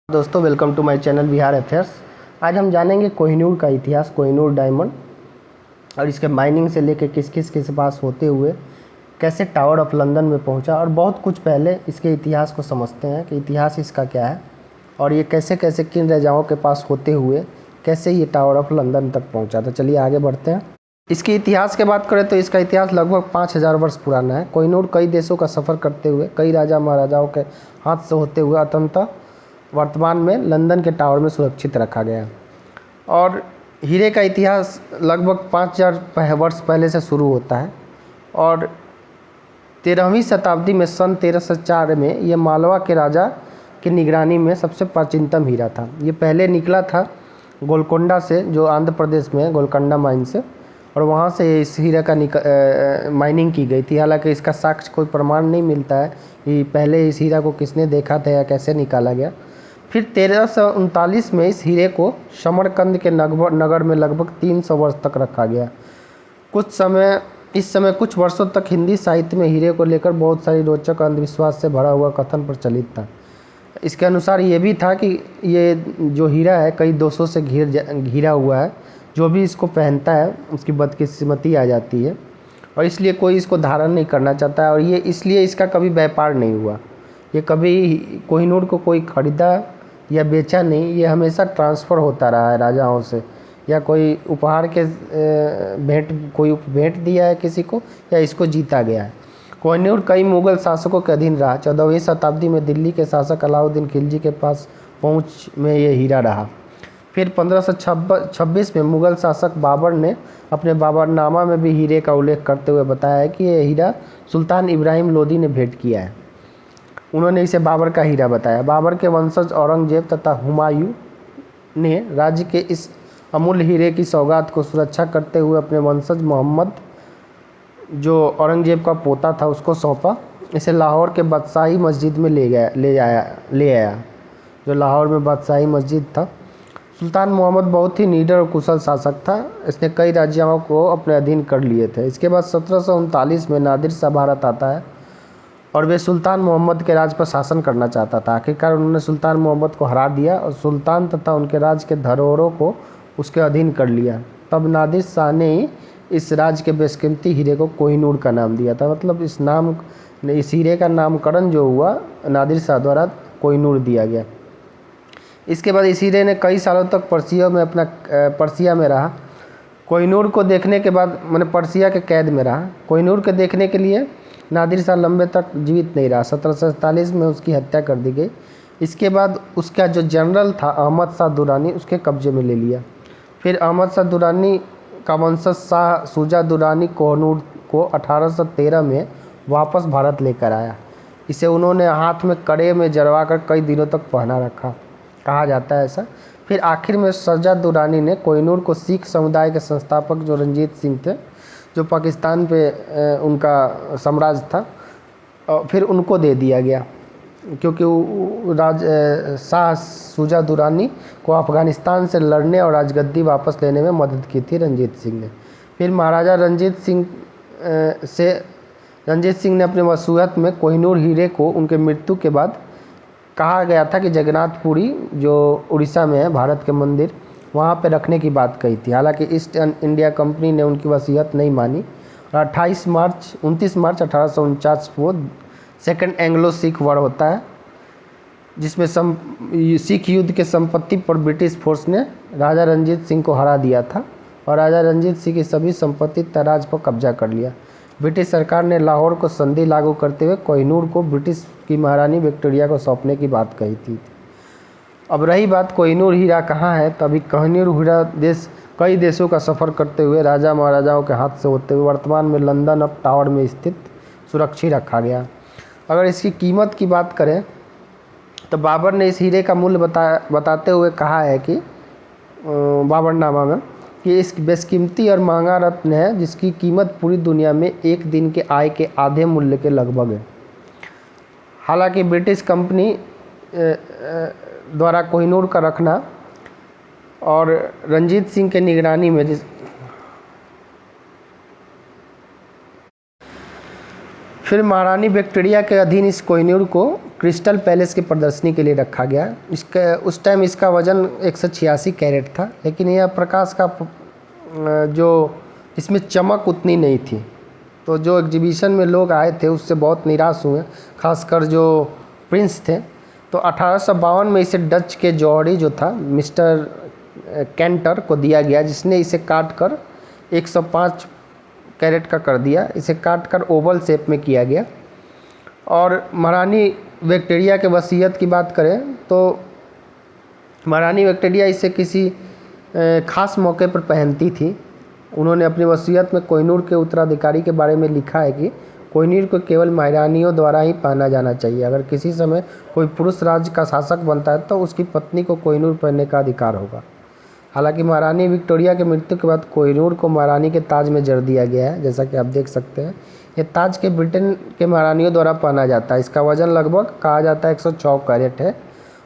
दोस्तों welcome to my channel Bihar affairs. आज हम जानेंगे कोहिनूर का इतिहास, कोहिनूर डायमंड और इसके माइनिंग से लेकर किस किस के पास होते हुए कैसे टावर ऑफ लंदन में पहुंचा, और बहुत कुछ पहले इसके इतिहास को समझते हैं कि इतिहास इसका क्या है और ये कैसे कैसे किन राजाओं के पास होते हुए कैसे ये टावर ऑफ लंदन तक पहुँचा। तो चलिए आगे बढ़ते हैं। इसके इतिहास की बात करें तो इसका इतिहास लगभग 5000 वर्ष पुराना है। कोहिनूर कई देशों का सफ़र करते हुए कई राजा महाराजाओं के हाथ से होते हुए अंततः वर्तमान में लंदन के टावर में सुरक्षित रखा गया। और हीरे का इतिहास लगभग 5000 वर्ष पहले से शुरू होता है और 13वीं शताब्दी में सन 1304 में ये मालवा के राजा की निगरानी में सबसे प्राचीनतम हीरा था। ये पहले निकला था गोलकोंडा से, जो आंध्र प्रदेश में है, गोलकोंडा माइन से, और वहाँ से इस हीरे का माइनिंग की गई थी। हालांकि इसका साक्ष्य कोई प्रमाण नहीं मिलता है कि पहले इस हीरा को किसने देखा था या कैसे निकाला गया। फिर 1339 में इस हीरे को समरकंद के नगर में लगभग 300 वर्ष तक रखा गया। इस समय कुछ वर्षों तक हिंदी साहित्य में हीरे को लेकर बहुत सारी रोचक अंधविश्वास से भरा हुआ कथन प्रचलित था। इसके अनुसार ये भी था कि ये जो हीरा है कई दोषों से घिरा हुआ है, जो भी इसको पहनता है उसकी बदकिस्मती आ जाती है और इसलिए कोई इसको धारण नहीं करना चाहता है, और ये इसलिए इसका कभी व्यापार नहीं हुआ। ये कभी कोहिनूर को कोई खरीदा या बेचा नहीं, ये हमेशा ट्रांसफ़र होता रहा है राजाओं से, या कोई उपहार के कोई भेंट दिया है किसी को, या इसको जीता गया है। कोहिनूर कई मुग़ल शासकों के अधीन रहा। 14वीं शताब्दी में दिल्ली के शासक अलाउद्दीन खिलजी के पास पहुंच में ये हीरा रहा। फिर 1526 में मुग़ल शासक बाबर ने अपने बाबरनामा में भी हीरे का उल्लेख करते हुए बताया है कि यह हीरा सुल्तान इब्राहिम लोदी ने भेंट किया है। उन्होंने इसे बाबर का हीरा बताया। बाबर के वंशज औरंगजेब तथा हुमायूं ने राज्य के इस अमूल्य हीरे की सौगात को सुरक्षा करते हुए अपने वंशज मोहम्मद, जो औरंगजेब का पोता था, उसको सौंपा। इसे लाहौर के बादशाही मस्जिद में ले आया, जो लाहौर में बादशाही मस्जिद था। सुल्तान मोहम्मद बहुत ही निडर और कुशल शासक था। इसने कई राज्यों को अपने अधीन कर लिए थे। इसके बाद 1739 में नादिर शाह भारत आता है और वे सुल्तान मोहम्मद के राज पर शासन करना चाहता था। आखिरकार उन्होंने सुल्तान मोहम्मद को हरा दिया और सुल्तान तथा उनके राज के धरोहरों को उसके अधीन कर लिया। तब नादिर शाह ने इस राज के बेशकीमती हीरे को कोहिनूर का नाम दिया था। मतलब इस हीरे का नामकरण जो हुआ नादिर शाह द्वारा कोहिनूर दिया गया। इसके बाद इस हीरे ने कई सालों तक पर्सिया में रहा। कोहिनूर को देखने के बाद पर्सिया के कैद में रहा। कोहिनूर को देखने के लिए नादिर शाह लंबे तक जीवित नहीं रहा। 1747 में उसकी हत्या कर दी गई। इसके बाद उसका जो जनरल था अहमद शाह दुरानी, उसके कब्जे में ले लिया। फिर अहमद शाह दुरानी का वंशज शाह शुजा दुरानी कोहिनूर को 1813 में वापस भारत लेकर आया। इसे उन्होंने हाथ में कड़े में जड़वा कर कई दिनों तक पहना रखा, कहा जाता है ऐसा। फिर आखिर में शुजा दुरानी ने कोहिनूर को सिख समुदाय के संस्थापक जो रंजीत सिंह थे, जो पाकिस्तान पे उनका साम्राज्य था, फिर उनको दे दिया गया, क्योंकि शाह शुजा दुरानी को अफ़गानिस्तान से लड़ने और राजगद्दी वापस लेने में मदद की थी रंजीत सिंह ने। फिर महाराजा रंजीत सिंह ने अपने वसूयत में कोहिनूर हीरे को उनके मृत्यु के बाद कहा गया था कि जगन्नाथपुरी, जो उड़ीसा में है भारत के मंदिर, वहाँ पे रखने की बात कही थी। हालांकि ईस्ट इंडिया कंपनी ने उनकी वसीयत नहीं मानी और 29 मार्च 1849 को सेकंड एंग्लो सिख वॉर होता है, जिसमें सिख युद्ध के संपत्ति पर ब्रिटिश फोर्स ने राजा रंजीत सिंह को हरा दिया था और राजा रंजीत सिंह की सभी संपत्ति तराज पर कब्जा कर लिया। ब्रिटिश सरकार ने लाहौर को संधि लागू करते हुए कोहिनूर को ब्रिटिश की महारानी विक्टोरिया को सौंपने की बात कही थी। अब रही बात कोहिनूर हीरा कहाँ है, तभी कोहिनूर हीरा कई देशों का सफ़र करते हुए राजा महाराजाओं के हाथ से होते हुए वर्तमान में लंदन ऑफ टावर में स्थित सुरक्षित रखा गया। अगर इसकी कीमत की बात करें तो बाबर ने इस हीरे का मूल्य बताते हुए कहा है कि बाबरनामा में कि इस बेशकीमती और महंगा रत्न है जिसकी कीमत पूरी दुनिया में एक दिन के आय के आधे मूल्य के लगभग है। हालांकि ब्रिटिश कंपनी द्वारा कोहिनूर का रखना और रंजीत सिंह के निगरानी में फिर महारानी विक्टोरिया के अधीन इस कोहिनूर को क्रिस्टल पैलेस की प्रदर्शनी के लिए रखा गया। इसका उस टाइम इसका वज़न 186 कैरेट था, लेकिन यह प्रकाश का जो इसमें चमक उतनी नहीं थी। तो जो एग्जीबिशन में लोग आए थे उससे बहुत निराश हुए, खासकर जो प्रिंस थे। तो 1852 में इसे डच के जौहरी जो था मिस्टर कैंटर को दिया गया, जिसने इसे काट कर 105 कैरेट का कर दिया। इसे काट कर ओवल शेप में किया गया। और महारानी विक्टोरिया के वसीयत की बात करें तो महारानी विक्टोरिया इसे किसी ख़ास मौके पर पहनती थी। उन्होंने अपनी वसीयत में कोहिनूर के उत्तराधिकारी के बारे में लिखा है कि कोहिनूर को केवल महारानियों द्वारा ही पहना जाना चाहिए। अगर किसी समय कोई पुरुष राज्य का शासक बनता है तो उसकी पत्नी को कोहिनूर पहनने का अधिकार होगा। हालांकि महारानी विक्टोरिया की मृत्यु के बाद कोहिनूर को महारानी के ताज में जड़ दिया गया है, जैसा कि आप देख सकते हैं। ये ताज के ब्रिटेन के महारानियों द्वारा पहना जाता है। इसका वजन लगभग कहा जाता है 104 कैरेट है।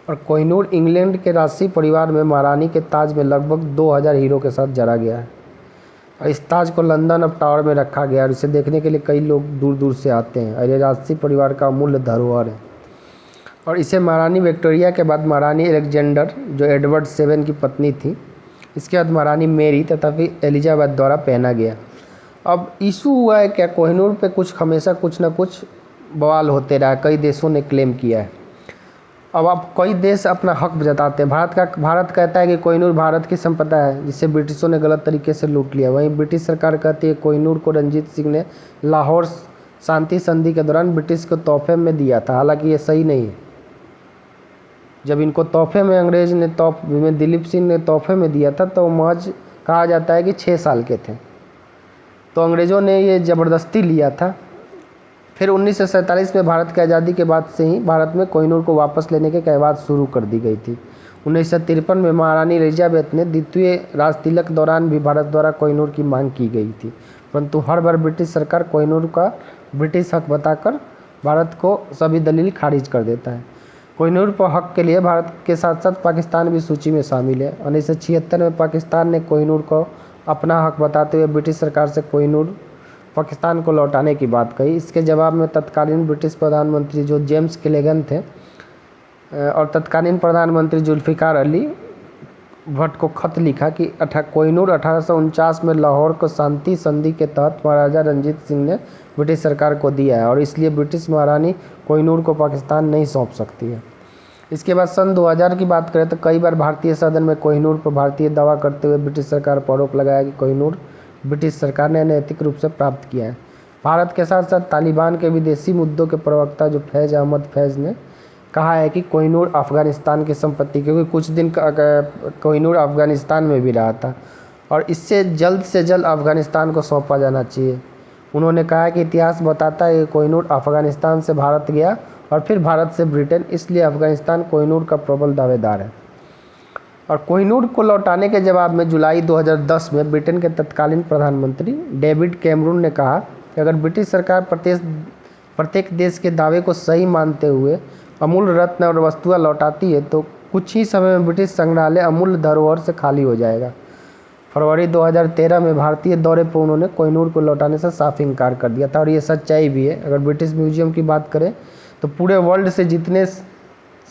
और कोहिनूर इंग्लैंड के राजसी परिवार में महारानी के ताज में लगभग 2000 हीरो के साथ जड़ा गया है। और इस ताज को लंदन ऑफ टावर में रखा गया और इसे देखने के लिए कई लोग दूर दूर से आते हैं। और ये राजसी परिवार का अमूल्य धरोहर है। और इसे महारानी विक्टोरिया के बाद महारानी अलेक्जेंडर जो एडवर्ड 7 की पत्नी थी, इसके बाद महारानी मेरी तथा फिर एलिजाबेथ द्वारा पहना गया। अब इशू हुआ है क्या, कोहिनूर पे हमेशा कुछ ना कुछ बवाल होते रहा। कई देशों ने क्लेम किया है। अब कई देश अपना हक जताते हैं। भारत कहता है कि कोहिनूर भारत की संपदा है, जिसे ब्रिटिशों ने गलत तरीके से लूट लिया। वहीं ब्रिटिश सरकार कहती है कोहिनूर को रंजीत सिंह ने लाहौर शांति संधि के दौरान ब्रिटिश को तोहफे में दिया था। हालांकि ये सही नहीं है। जब इनको तोहफे में अंग्रेज ने दिलीप सिंह ने तोहफे में दिया था तो महज कहा जाता है कि 6 साल के थे। तो अंग्रेज़ों ने ये ज़बरदस्ती लिया था। फिर 1947 में भारत की आज़ादी के बाद से ही भारत में कोहिनूर को वापस लेने की कवायद शुरू कर दी गई थी। 1953 में महारानी एलिजाबेथ ने द्वितीय राजतिलक दौरान भी भारत द्वारा कोहिनूर की मांग की गई थी, परंतु हर बार ब्रिटिश सरकार कोहिनूर का ब्रिटिश हक बताकर भारत को सभी दलील खारिज कर देता है। कोहिनूर पर हक के लिए भारत के साथ साथ पाकिस्तान भी सूची में शामिल है। 1976 में पाकिस्तान ने कोहिनूर को अपना हक बताते हुए ब्रिटिश सरकार से कोहिनूर पाकिस्तान को लौटाने की बात कही। इसके जवाब में तत्कालीन ब्रिटिश प्रधानमंत्री जो जेम्स किलेगन थे और तत्कालीन प्रधानमंत्री जुल्फ़िकार अली भट्ट को खत लिखा कि कोहिनूर 1849 में लाहौर को शांति संधि के तहत महाराजा रंजीत सिंह ने ब्रिटिश सरकार को दिया है और इसलिए ब्रिटिश महारानी कोहिनूर को पाकिस्तान नहीं सौंप सकती है। इसके बाद सन 2000 की बात करें तो कई बार भारतीय सदन में कोहिनूर पर भारतीय दावा करते हुए ब्रिटिश सरकार पर आरोप लगाया कि कोहिनूर ब्रिटिश सरकार ने अनैतिक रूप से प्राप्त किया है। भारत के साथ साथ तालिबान के विदेशी मुद्दों के प्रवक्ता जो फैज़ अहमद फैज़ ने कहा है कि कोहिनूर अफ़गानिस्तान की संपत्ति, क्योंकि कुछ दिन कोहिनूर अफ़गानिस्तान में भी रहा था और इससे जल्द से जल्द अफ़गानिस्तान को सौंपा जाना चाहिए। उन्होंने कहा कि इतिहास बताता है कि कोहिनूर अफ़गानिस्तान से भारत गया और फिर भारत से ब्रिटेन, इसलिए अफ़गानिस्तान कोहिनूर का प्रबल दावेदार है। और कोहिनूर को लौटाने के जवाब में जुलाई 2010 में ब्रिटेन के तत्कालीन प्रधानमंत्री डेविड कैमरून ने कहा कि अगर ब्रिटिश सरकार प्रत्येक देश के दावे को सही मानते हुए अमूल्य रत्न और वस्तुएं लौटाती है तो कुछ ही समय में ब्रिटिश संग्रहालय अमूल्य धरोहर से खाली हो जाएगा। फरवरी 2013 में भारतीय दौरे पर उन्होंने कोहिनूर को लौटाने से साफ इनकार कर दिया था और ये सच्चाई भी है। अगर ब्रिटिश म्यूजियम की बात करें तो पूरे वर्ल्ड से जितने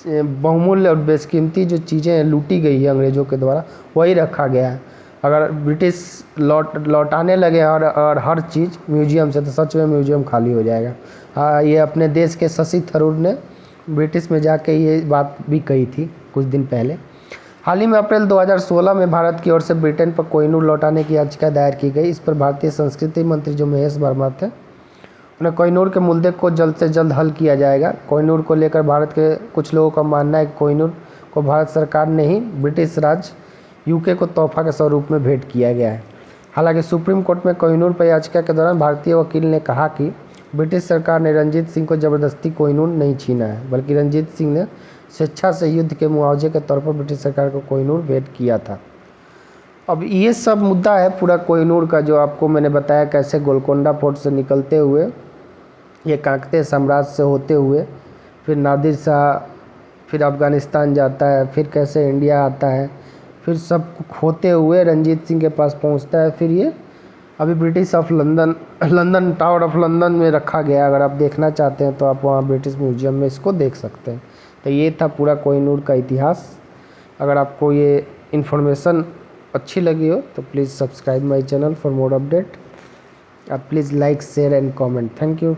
बहुमूल्य और बेशकीमती जो चीज़ें लूटी गई है अंग्रेज़ों के द्वारा वही रखा गया है। अगर ब्रिटिश लौटाने लगे और हर चीज़ म्यूजियम से तो सच में म्यूजियम खाली हो जाएगा। हाँ, ये अपने देश के शशि थरूर ने ब्रिटिश में जाके ये बात भी कही थी कुछ दिन पहले। हाल ही में अप्रैल 2016 में भारत की ओर से ब्रिटेन पर कोहिनूर लौटाने की याचिका दायर की गई। इस पर भारतीय संस्कृति मंत्री जो महेश वर्मा थे उन्हें कोहिनूर के मुद्दे को जल्द से जल्द हल किया जाएगा। कोहिनूर को लेकर भारत के कुछ लोगों का मानना है कि कोहिनूर को भारत सरकार ने ही ब्रिटिश राज यूके को तोहफा के स्वरूप में भेंट किया गया है। हालांकि सुप्रीम कोर्ट में कोहिनूर पर याचिका के दौरान भारतीय वकील ने कहा कि ब्रिटिश सरकार ने रंजीत सिंह को ज़बरदस्ती कोहिनूर नहीं छीना है, बल्कि रंजीत सिंह ने स्वेच्छा से युद्ध के मुआवजे के तौर पर ब्रिटिश सरकार को कोहिनूर भेंट किया था। अब ये सब मुद्दा है पूरा कोहिनूर का, जो आपको मैंने बताया कैसे गोलकोंडा फोर्ट से निकलते हुए ये काकतीय साम्राज्य से होते हुए फिर नादिर शाह, फिर अफ़गानिस्तान जाता है, फिर कैसे इंडिया आता है, फिर सब होते हुए रंजीत सिंह के पास पहुंचता है, फिर ये अभी British of London London tower of London में रखा गया। अगर आप देखना चाहते हैं तो आप वहाँ ब्रिटिश म्यूजियम में इसको देख सकते हैं। तो ये था पूरा कोहिनूर का इतिहास। अगर आपको ये इन्फॉर्मेशन अच्छी लगी हो तो please subscribe my channel for more update. आप please like share and comment. Thank you.